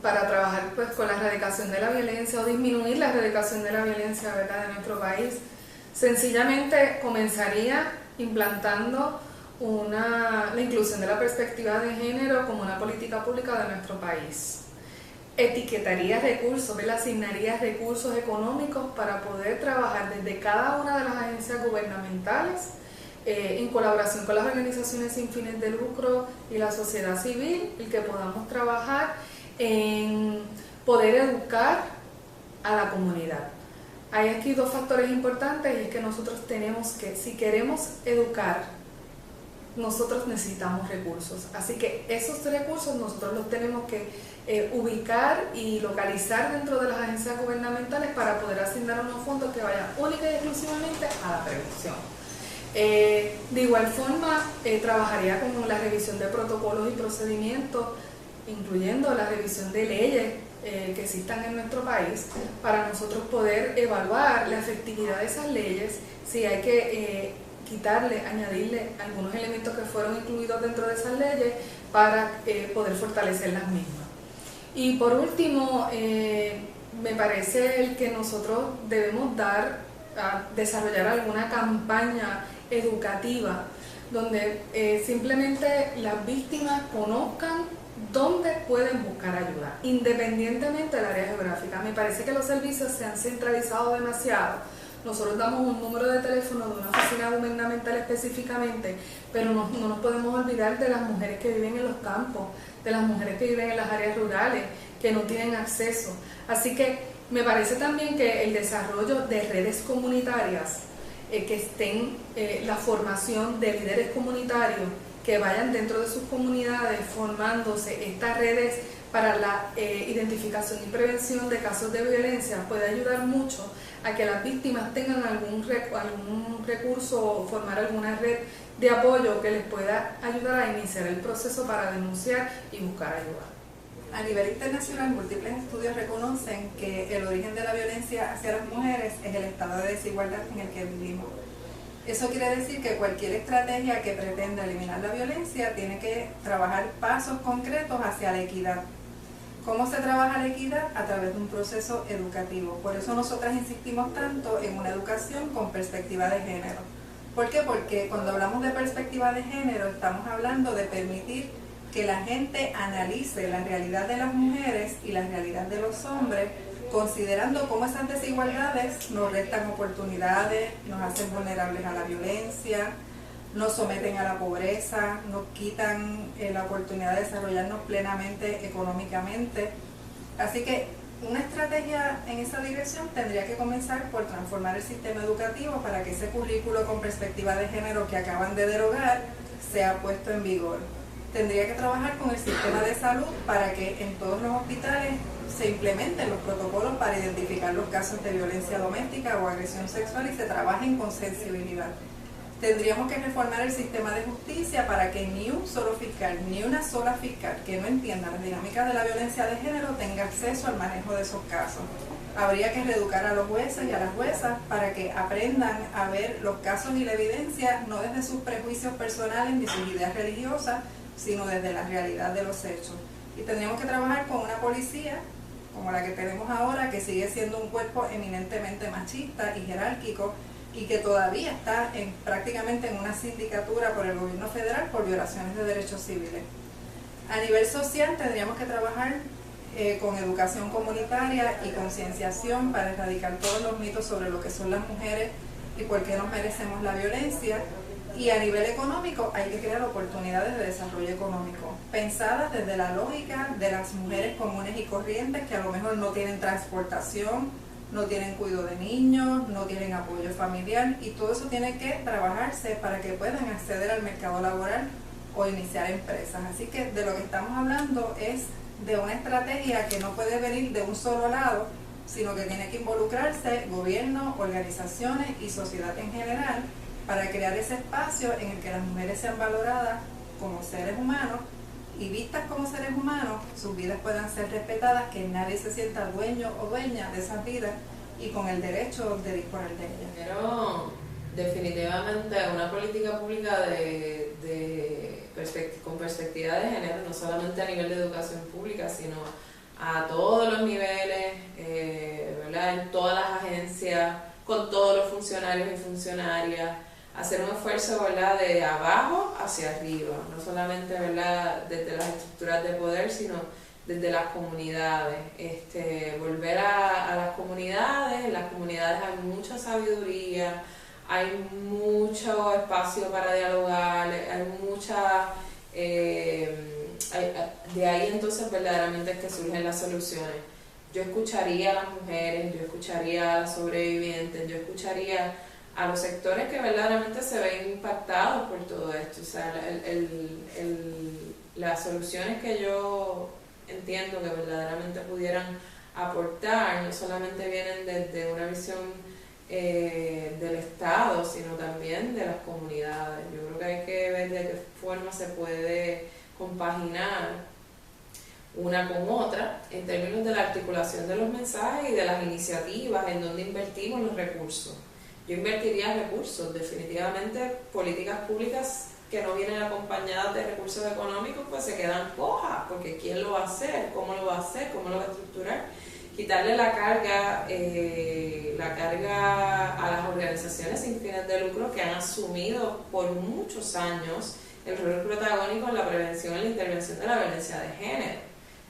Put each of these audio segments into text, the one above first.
para trabajar pues con la erradicación de la violencia o disminuir la erradicación de la violencia, ¿verdad?, de nuestro país. Sencillamente comenzaría implantando la inclusión de la perspectiva de género como una política pública de nuestro país. Etiquetaría recursos, ¿verdad?, asignaría recursos económicos para poder trabajar desde cada una de las agencias gubernamentales en colaboración con las organizaciones sin fines de lucro y la sociedad civil, y que podamos trabajar en poder educar a la comunidad. Hay aquí dos factores importantes, y es que nosotros tenemos que, si queremos educar, nosotros necesitamos recursos. Así que esos recursos nosotros los tenemos que ubicar y localizar dentro de las agencias gubernamentales para poder asignar unos fondos que vayan única y exclusivamente a la prevención. De igual forma, trabajaría con la revisión de protocolos y procedimientos, incluyendo la revisión de leyes que existan en nuestro país, para nosotros poder evaluar la efectividad de esas leyes, si hay que quitarle, añadirle algunos elementos que fueron incluidos dentro de esas leyes para poder fortalecer las mismas. Y por último, me parece el que nosotros debemos desarrollar alguna campaña educativa donde simplemente las víctimas conozcan dónde pueden buscar ayuda, independientemente del área geográfica. Me parece que los servicios se han centralizado demasiado. Nosotros damos un número de teléfono de una oficina gubernamental específicamente, pero no nos podemos olvidar de las mujeres que viven en los campos, de las mujeres que viven en las áreas rurales, que no tienen acceso. Así que me parece también que el desarrollo de redes comunitarias, que estén la formación de líderes comunitarios que vayan dentro de sus comunidades formándose estas redes para la identificación y prevención de casos de violencia, puede ayudar mucho a que las víctimas tengan algún recurso o formar alguna red de apoyo que les pueda ayudar a iniciar el proceso para denunciar y buscar ayuda. A nivel internacional, múltiples estudios reconocen que el origen de la violencia hacia las mujeres es el estado de desigualdad en el que vivimos. Eso quiere decir que cualquier estrategia que pretenda eliminar la violencia tiene que trabajar pasos concretos hacia la equidad. ¿Cómo se trabaja la equidad? A través de un proceso educativo. Por eso nosotras insistimos tanto en una educación con perspectiva de género. ¿Por qué? Porque cuando hablamos de perspectiva de género estamos hablando de permitir que la gente analice la realidad de las mujeres y la realidad de los hombres, considerando cómo esas desigualdades nos restan oportunidades, nos hacen vulnerables a la violencia, nos someten a la pobreza, nos quitan la oportunidad de desarrollarnos plenamente económicamente. Así que una estrategia en esa dirección tendría que comenzar por transformar el sistema educativo para que ese currículo con perspectiva de género que acaban de derogar sea puesto en vigor. Tendría que trabajar con el sistema de salud para que en todos los hospitales se implementen los protocolos para identificar los casos de violencia doméstica o agresión sexual y se trabajen con sensibilidad. Tendríamos que reformar el sistema de justicia para que ni un solo fiscal, ni una sola fiscal que no entienda las dinámicas de la violencia de género tenga acceso al manejo de esos casos. Habría que reeducar a los jueces y a las juezas para que aprendan a ver los casos y la evidencia no desde sus prejuicios personales ni sus ideas religiosas, sino desde la realidad de los hechos. Y tendríamos que trabajar con una policía como la que tenemos ahora, que sigue siendo un cuerpo eminentemente machista y jerárquico y que todavía está prácticamente en una sindicatura por el gobierno federal por violaciones de derechos civiles. A nivel social tendríamos que trabajar con educación comunitaria y concienciación para erradicar todos los mitos sobre lo que son las mujeres y por qué nos merecemos la violencia. Y a nivel económico hay que crear oportunidades de desarrollo económico, pensadas desde la lógica de las mujeres comunes y corrientes que a lo mejor no tienen transportación, no tienen cuidado de niños, no tienen apoyo familiar, y todo eso tiene que trabajarse para que puedan acceder al mercado laboral o iniciar empresas. Así que de lo que estamos hablando es de una estrategia que no puede venir de un solo lado, sino que tiene que involucrarse gobierno, organizaciones y sociedad en general, para crear ese espacio en el que las mujeres sean valoradas como seres humanos y vistas como seres humanos, sus vidas puedan ser respetadas, que nadie se sienta dueño o dueña de esas vidas y con el derecho de disponer de ellas. Pero definitivamente una política pública con perspectiva de género, no solamente a nivel de educación pública, sino a todos los niveles, ¿verdad? En todas las agencias, con todos los funcionarios y funcionarias, hacer un esfuerzo, ¿verdad?, de abajo hacia arriba, no solamente, ¿verdad?, desde las estructuras de poder, sino desde las comunidades, volver a las comunidades. En las comunidades hay mucha sabiduría, hay mucho espacio para dialogar, hay mucha... de ahí entonces verdaderamente es que surgen las soluciones. Yo escucharía a las mujeres, yo escucharía a las sobrevivientes, yo escucharía a los sectores que verdaderamente se ven impactados por todo esto. O sea, las soluciones que yo entiendo que verdaderamente pudieran aportar no solamente vienen desde una visión del Estado, sino también de las comunidades. Yo creo que hay que ver de qué forma se puede compaginar una con otra en términos de la articulación de los mensajes y de las iniciativas en donde invertimos los recursos. Yo invertiría recursos, definitivamente políticas públicas que no vienen acompañadas de recursos económicos pues se quedan cojas, porque ¿quién lo va a hacer? ¿Cómo lo va a hacer? ¿Cómo lo va a estructurar? Quitarle la carga a las organizaciones sin fines de lucro que han asumido por muchos años el rol protagónico en la prevención y la intervención de la violencia de género.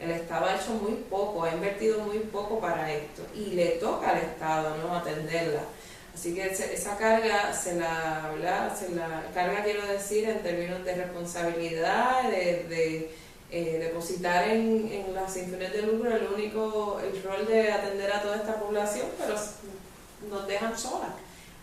El Estado ha hecho muy poco, ha invertido muy poco para esto y le toca al Estado, ¿no?, atenderla. Así que esa carga carga quiero decir en términos de responsabilidad, de depositar en las sin fines de lucro el rol de atender a toda esta población, pero nos dejan solas.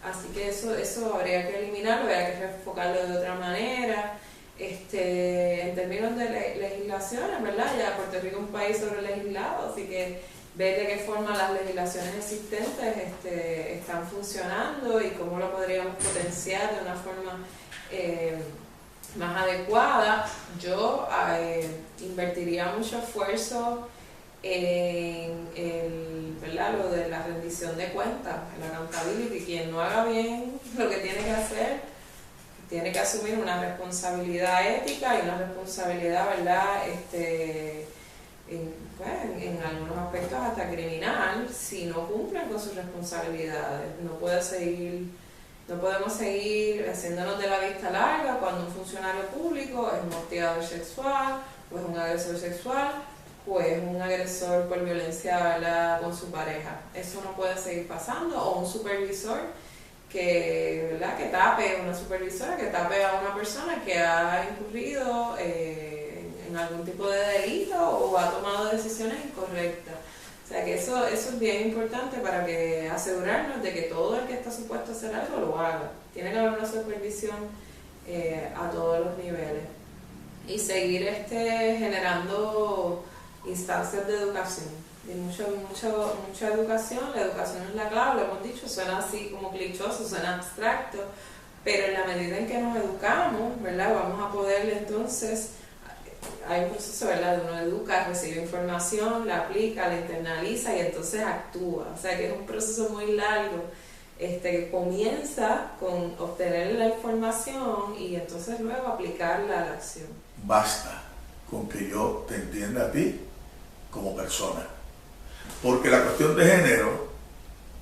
Así que eso habría que eliminarlo, habría que enfocarlo de otra manera. En términos de legislaciones, ¿verdad? Ya Puerto Rico es un país sobrelegislado, así que ver de qué forma las legislaciones existentes están funcionando y cómo lo podríamos potenciar de una forma más adecuada. Yo invertiría mucho esfuerzo ¿verdad?, lo de la rendición de cuentas, el accountability. Quien no haga bien lo que tiene que hacer, tiene que asumir una responsabilidad ética y una responsabilidad, ¿verdad?, en algunos aspectos hasta criminal, si no cumplen con sus responsabilidades. No podemos seguir haciéndonos de la vista larga cuando un funcionario público es un hostigador sexual, o es un agresor sexual, o es un agresor por violencia, ¿verdad?, con su pareja. Eso no puede seguir pasando. O un supervisor una supervisora que tape a una persona que ha incurrido en algún tipo de delito o ha tomado decisiones incorrectas. O sea que eso es bien importante para que asegurarnos de que todo el que está supuesto a hacer algo lo haga. Tiene que haber una supervisión a todos los niveles. Y seguir generando instancias de educación. Y mucha educación. La educación es la clave, lo hemos dicho, suena así como clichoso, suena abstracto, pero en la medida en que nos educamos, ¿verdad?, vamos a poder entonces, hay un proceso, ¿verdad?, de uno educa, recibe información, la aplica, la internaliza y entonces actúa. O sea que es un proceso muy largo, que comienza con obtener la información y entonces luego aplicarla a la acción. Basta con que yo te entienda a ti como persona. Porque la cuestión de género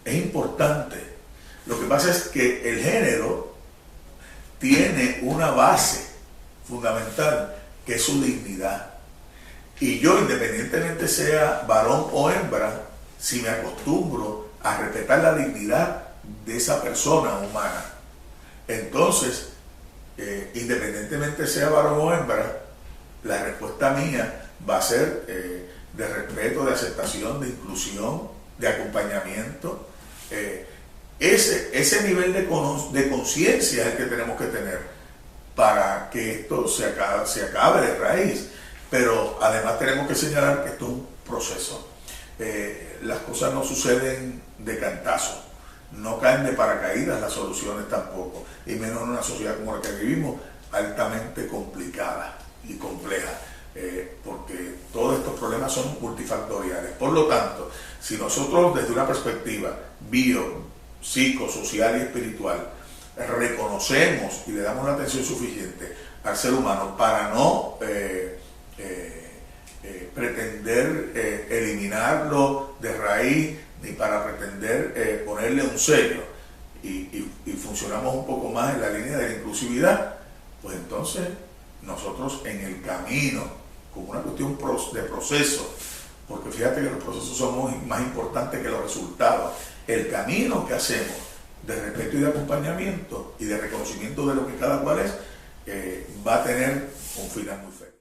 es importante. Lo que pasa es que el género tiene una base fundamental que es su dignidad. Y yo, independientemente sea varón o hembra, si me acostumbro a respetar la dignidad de esa persona humana, entonces, independientemente sea varón o hembra, la respuesta mía va a ser de respeto, de aceptación, de inclusión, de acompañamiento. Ese nivel de conciencia es el que tenemos que tener para que esto se acabe de raíz. Pero además tenemos que señalar que esto es un proceso. Las cosas no suceden de cantazo, no caen de paracaídas las soluciones tampoco, y menos en una sociedad como la que vivimos, altamente complicada y compleja. Porque todos estos problemas son multifactoriales. Por lo tanto, si nosotros desde una perspectiva psicosocial y espiritual reconocemos y le damos la atención suficiente al ser humano para no pretender eliminarlo de raíz, ni para pretender ponerle un sello, y funcionamos un poco más en la línea de la inclusividad, pues entonces nosotros en el camino, como una cuestión de proceso, porque fíjate que los procesos son más importantes que los resultados, el camino que hacemos de respeto y de acompañamiento y de reconocimiento de lo que cada cual es, va a tener un final muy feliz.